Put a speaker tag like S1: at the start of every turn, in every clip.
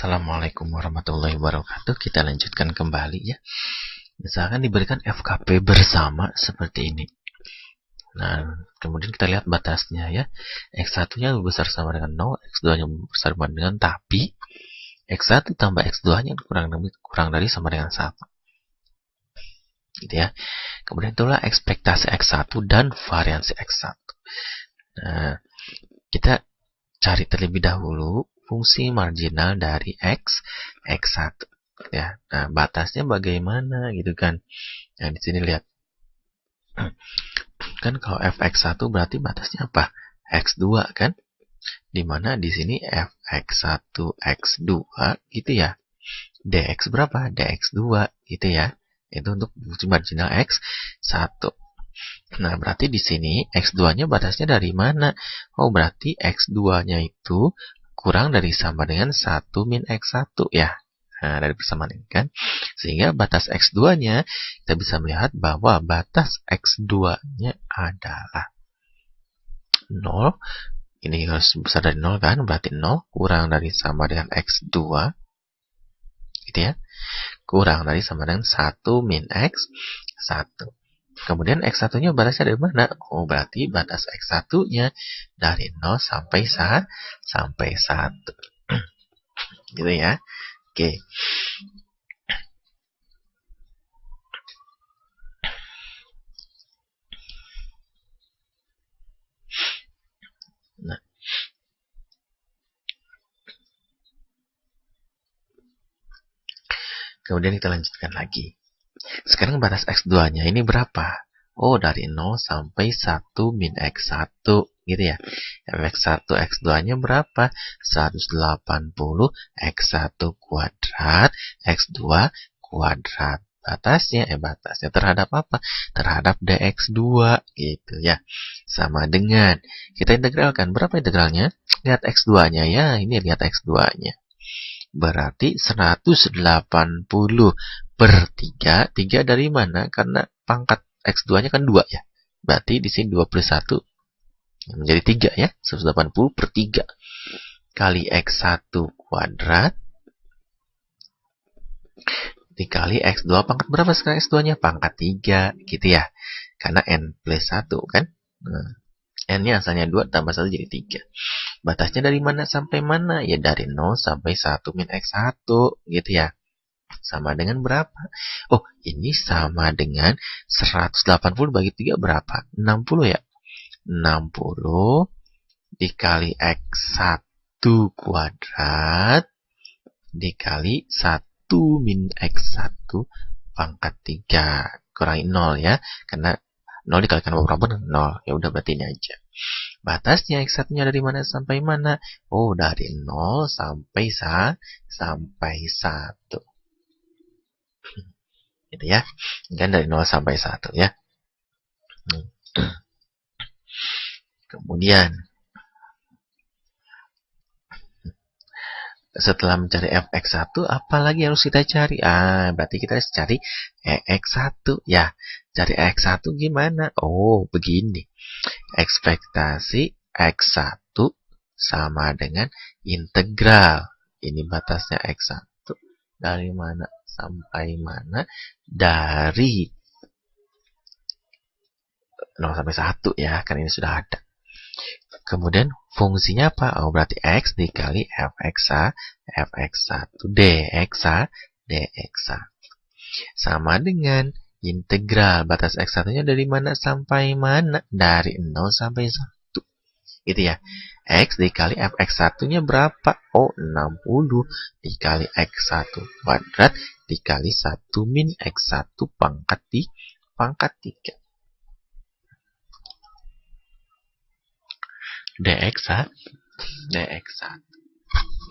S1: Assalamualaikum warahmatullahi wabarakatuh. Kita lanjutkan kembali ya. Misalkan diberikan FKP bersama seperti ini. Nah, kemudian kita lihat batasnya ya. X1-nya besar sama dengan 0, X2-nya besar sama dengan, tapi X1 tambah X2-nya kurang dari sama dengan 1. Gitu ya. Kemudian itulah ekspektasi X1 dan variansi X1. Nah, kita cari terlebih dahulu fungsi marginal dari X1 ya. Nah, batasnya bagaimana gitu kan. Nah, di sini lihat. Kan kalau fx1 berarti batasnya apa? X2 kan? Dimana di sini fx1 x2 gitu ya. Dx berapa? Dx2 gitu ya. Itu untuk fungsi marginal X1. Nah, berarti di sini X2-nya batasnya dari mana? Oh, berarti X2-nya itu kurang dari sama dengan 1 min X1 ya. Nah, dari persamaan ini kan. Sehingga batas X2-nya, kita bisa melihat bahwa batas X2-nya adalah 0. Ini harus besar dari 0 kan? Berarti 0 kurang dari sama dengan X2. Gitu ya. Kurang dari sama dengan 1 min X1. Kemudian X1-nya batasnya dari mana? Oh, berarti batas X1-nya dari 0 sampai 1. Gitu ya. Oke. Nah. Kemudian kita lanjutkan lagi. Sekarang batas X2-nya ini berapa? Oh, dari 0 sampai 1 min X1 gitu ya. X1 X2-nya berapa? 180 X1 kuadrat X2 kuadrat. Batasnya terhadap apa? Terhadap dx2 gitu ya. Sama dengan kita integralkan. Berapa integralnya? Lihat X2-nya ya. Ini lihat X2-nya. Berarti 180 per 3. 3 dari mana? Karena pangkat X2-nya kan 2 ya. Berarti di sini 2 plus 1 menjadi 3 ya. 180 per 3 kali X1 kuadrat dikali X2 pangkat berapa sekarang X2-nya? Pangkat 3 gitu ya. Karena N plus 1 kan. Nah, N-nya asalnya 2 tambah 1 jadi 3. Batasnya dari mana sampai mana? Ya dari 0 sampai 1 min X1 gitu ya. Sama dengan berapa? Oh, ini sama dengan 180 bagi 3 berapa? 60 ya. 60 dikali X1 kuadrat dikali 1 min X1 pangkat 3. Kurangi 0 ya. Karena 0 dikalikan berapa? 0. Ya udah berarti ini aja. Batasnya X1-nya dari mana sampai mana? Oh, dari 0 sampai 1. Gitu ya. Dan dari 0 sampai 1 ya. Kemudian setelah mencari fx1, apa lagi harus kita cari? Berarti kita harus cari x1 ya. Cari x1 gimana? Oh, begini. Ekspektasi x1 sama dengan integral. Ini batasnya x1 dari mana sampai mana? Dari 0 sampai 1 ya, kan ini sudah ada. Kemudian fungsinya apa? Oh, berarti X dikali fx1 dx1 sama dengan integral. Batas X1-nya dari mana sampai mana? Dari 0 sampai 1. Gitu ya. X dikali fx1-nya berapa? Oh, 60 dikali X1 kuadrat dikali 1 min X1 pangkat 3. dx1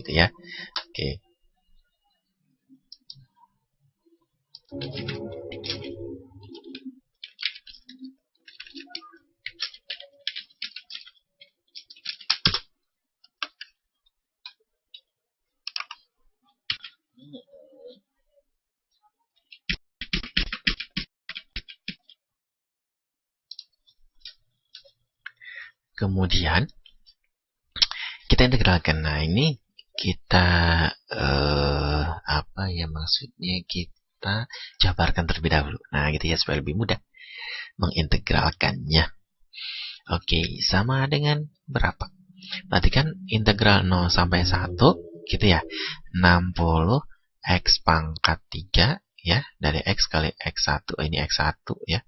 S1: gitu ya. Oke. Kemudian kita integralkan. Nah, ini kita apa ya maksudnya, kita jabarkan terlebih dahulu. Nah, gitu ya, supaya lebih mudah mengintegralkannya. Oke, sama dengan berapa? Berarti kan integral 0 sampai 1 gitu ya. 60 X pangkat 3 ya, dari X kali X1. Ini X1 ya.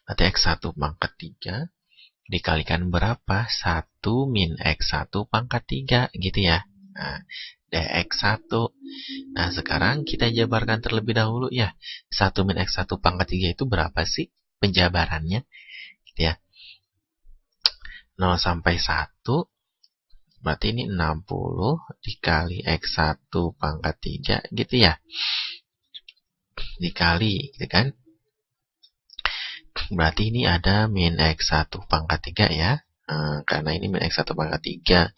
S1: Berarti X1 pangkat 3 dikalikan berapa? 1 min X1 pangkat 3 gitu ya. Nah, dx1. Nah, sekarang kita jabarkan terlebih dahulu ya. 1 min X1 pangkat 3 itu berapa sih penjabarannya? Gitu ya. 0 sampai 1 berarti ini 60 dikali X1 pangkat 3 gitu ya. Dikali gitu kan. Berarti ini ada min X1 pangkat 3 ya. Karena ini min X1 pangkat 3.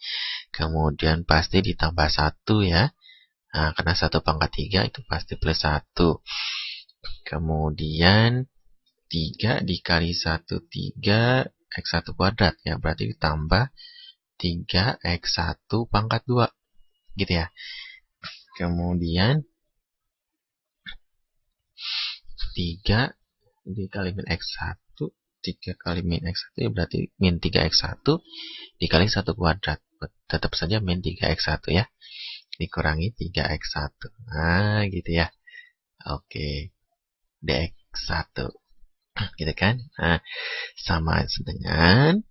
S1: Kemudian pasti ditambah 1 ya. Karena 1 pangkat 3 itu pasti plus 1. Kemudian 3 dikali 1, 3 X1 kuadrat ya. Berarti ditambah 3 X1 pangkat 2. Gitu ya. Kemudian 3 dikali min X1, 3 kali min X1 ya berarti min 3X1 dikali 1 kuadrat. Tetap saja min 3X1 ya. Dikurangi 3X1. Nah, gitu ya. Oke. dx1. Gitu kan? Nah, sama dengan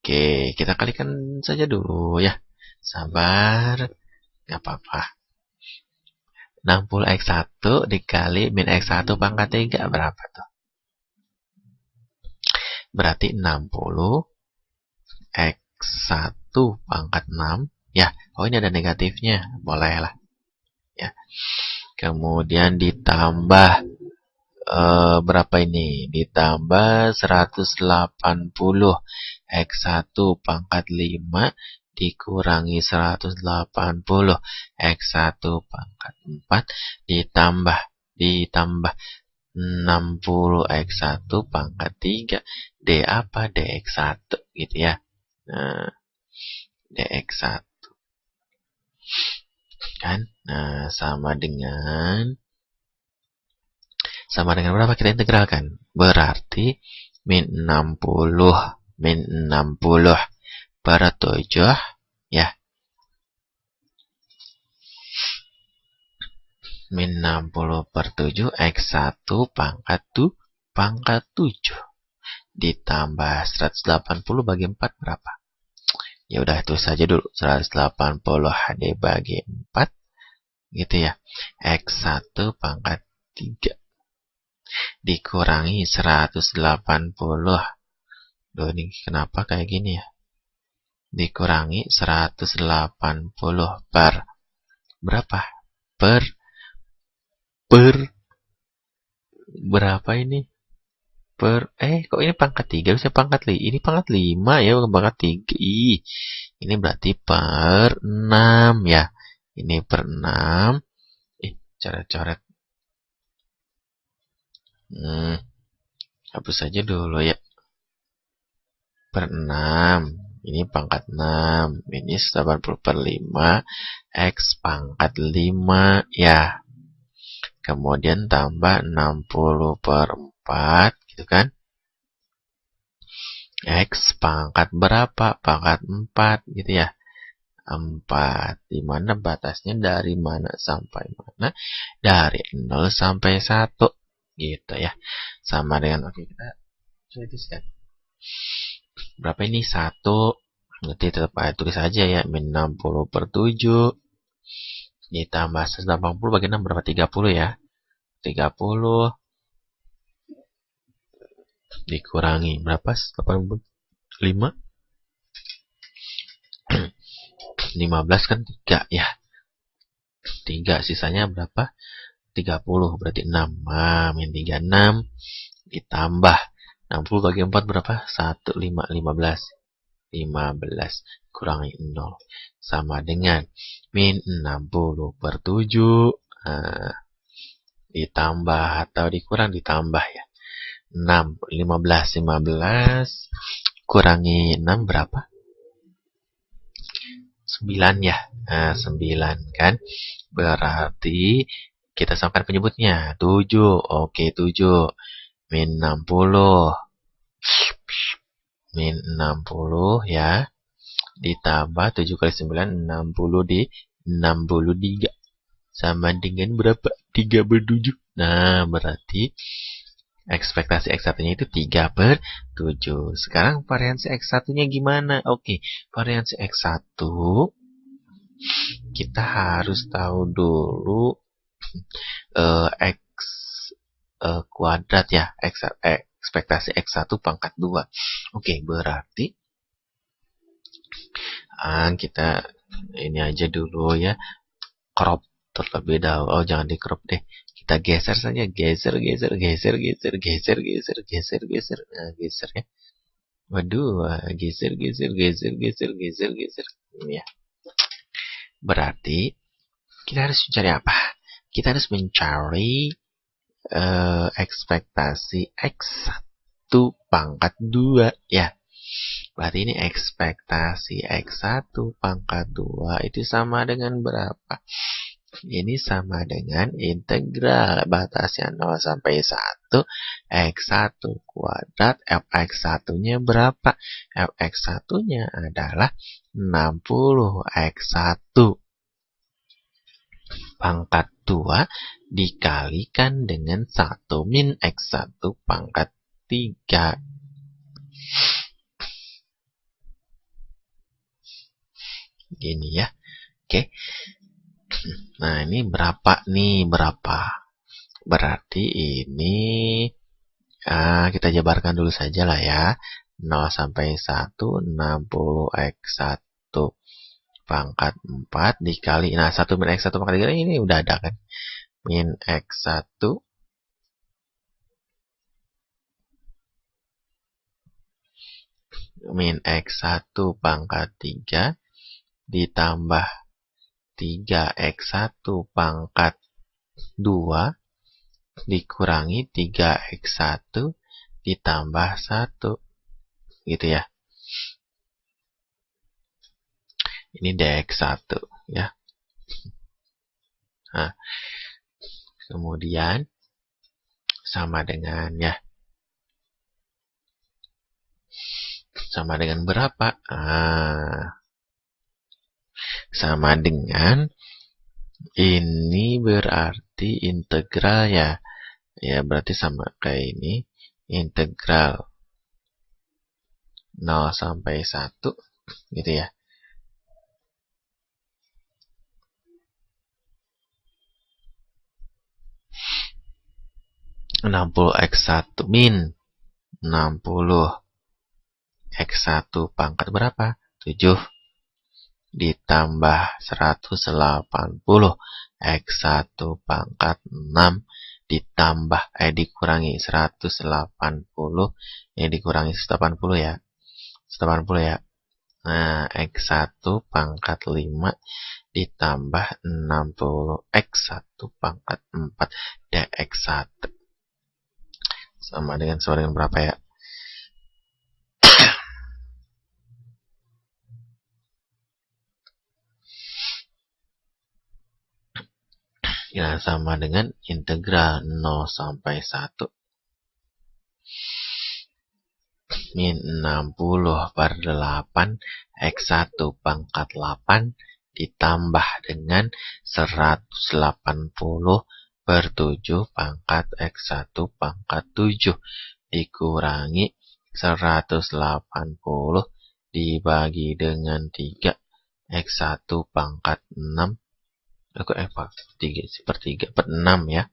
S1: oke, kita kalikan saja dulu ya. Sabar. Gak apa-apa. 60 X1 dikali min X1 pangkat 3 berapa tuh? Berarti 60 X1 pangkat 6 ya. Oh, ini ada negatifnya, boleh lah ya. Kemudian ditambah berapa ini? Ditambah 180 X1 pangkat 5 dikurangi 180 X1 pangkat 4 ditambah 60 X1 pangkat 3 D apa? dx1 gitu ya. Nah, dx1 kan. Nah, sama dengan berapa kita integralkan? Berarti min 60 per 7 ya. Min 60 per 7 X1 pangkat 7 ditambah 180 bagi 4 berapa? Ya udah, tulis saja dulu 180 HD bagi 4 gitu ya. X1 pangkat 3 dikurangi 180. Loh, ini kenapa kayak gini ya? Dikurangi 180 per berapa? Per berapa ini? Kok ini pangkat 3? Bisa pangkat 5. Ini pangkat 5 ya, bukan pangkat 3. Ini berarti per 6 ya. Ini per 6. Coret-coret. Hapus saja dulu ya. Per 6. Ini pangkat 6. Ini 80 per 5. X pangkat 5 ya. Kemudian tambah 60 per 4. Gitu kan. X pangkat berapa? Pangkat 4 gitu ya. 4. Dimana batasnya dari mana sampai mana? Dari 0 sampai 1. Gitu ya. Sama dengan, oke, kita tuliskan. Berapa ini? 1. Berarti tetap tulis saja ya. Min 60 per 7. Ditambah 180 bagi 6 berapa? 30 ya. 30 dikurangi berapa? 85. 15 kan 3 ya. 3 sisanya berapa? 30 berarti 6. Min 36 ditambah 60 bagi 4 berapa? 15 kurangi 0 sama dengan min 60 per 7 ditambah atau dikurang ditambah ya. 15 kurangi 6 berapa? 9 ya. Nah, 9 kan. Berarti kita samakan penyebutnya. 7. Oke, 7. Min 60. Min 60 ya. Ditambah 7 kali 9, 60 di 63. Sama dengan berapa? 37. Nah, berarti ekspektasi X1-nya itu 3/7. Sekarang variansi X1-nya gimana? Oke, variansi X1 kita harus tahu dulu X kuadrat ya. Ekspektasi X1 pangkat 2. Oke, berarti kita ini aja dulu ya. Crop terlebih dahulu. Oh, jangan di crop deh. Kita geser saja, geser. Nah, geser ya. Waduh, geser. Ya. Berarti kita harus mencari apa? Kita harus mencari ekspektasi X1 pangkat 2 ya. Berarti ini ekspektasi X1 pangkat 2 itu sama dengan berapa? Ini sama dengan integral batasnya 0 sampai 1 X1 kuadrat. Fx1-nya berapa? Fx1-nya adalah 60 X1 pangkat 2 dikalikan dengan 1 min X1 pangkat 3. Gini ya. Oke. Nah, ini berapa nih? Berarti ini kita jabarkan dulu saja lah ya. 0 sampai 1, 60 X1 pangkat 4 dikali. Nah, 1 min X1 pangkat 3 ini udah ada kan? Min X1 pangkat 3 ditambah 3x1 pangkat 2 dikurangi 3x1 ditambah 1. Gitu ya. Ini dx1 ya. Nah, kemudian sama dengan ya. Sama dengan berapa? Sama dengan ini berarti integral ya. Ya, berarti sama kayak ini. Integral 0 sampai 1 gitu ya. (60x1 min 60 x1 pangkat berapa? 7 ditambah 180 x1 pangkat 6 ditambah dikurangi 180 dikurangi 180 ya. 180 ya. Nah, x1 pangkat 5 ditambah 60 x1 pangkat 4 dx1 sama dengan berapa ya? Ya, sama dengan integral 0 sampai 1 min 60/8 x1 pangkat 8 ditambah dengan 180/7 pangkat x1 pangkat 7 dikurangi 180 dibagi dengan 3 x1 pangkat 6 3/6 ya.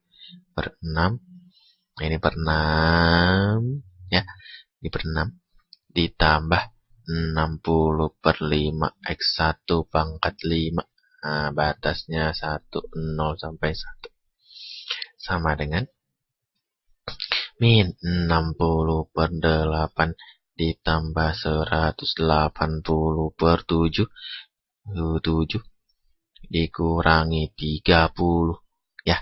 S1: Per 6. Ini per 6 ya. Ini per 6 ditambah 60/5 x1 pangkat 5. Nah, batasnya 1 0 sampai 1 sama dengan min 60/8 ditambah 180/7 dikurangi 30 ya.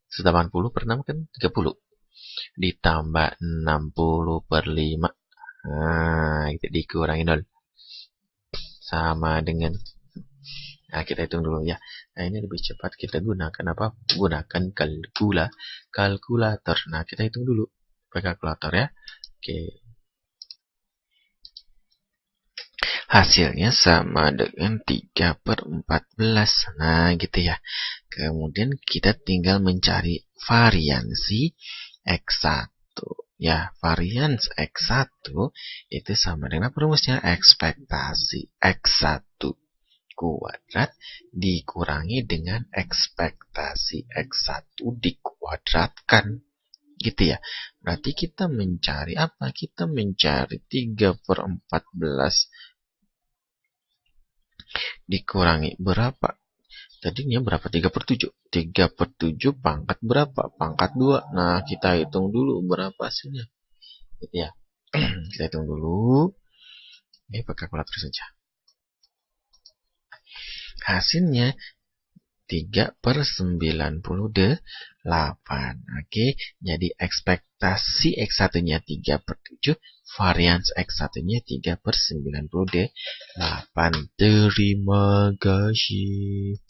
S1: 180/6 kan 30 ditambah 60/5. Nah, itu dikurangi 0 sama dengan Nah, kita hitung dulu ya. Nah, ini lebih cepat kita gunakan apa? Gunakan kalkulator. Nah, kita hitung dulu pakai kalkulator ya. Oke. Hasilnya sama dengan 3/14. Nah, gitu ya. Kemudian kita tinggal mencari variansi X1. Ya, varians X1 itu sama dengan apa rumusnya? Ekspektasi X1 kuadrat dikurangi dengan ekspektasi X1 dikuadratkan. Gitu ya. Berarti kita mencari apa? Kita mencari 3/14 dikurangi berapa? Tadinya berapa? 3/7. 3/7 pangkat berapa? Pangkat 2. Nah, kita hitung dulu berapa hasilnya. Gitu ya. Kita hitung dulu. Ini pakai kalkulator saja. Hasilnya 3/98. Oke, jadi ekspektasi X1-nya 3/7, varians X1-nya 3/98. Terima kasih.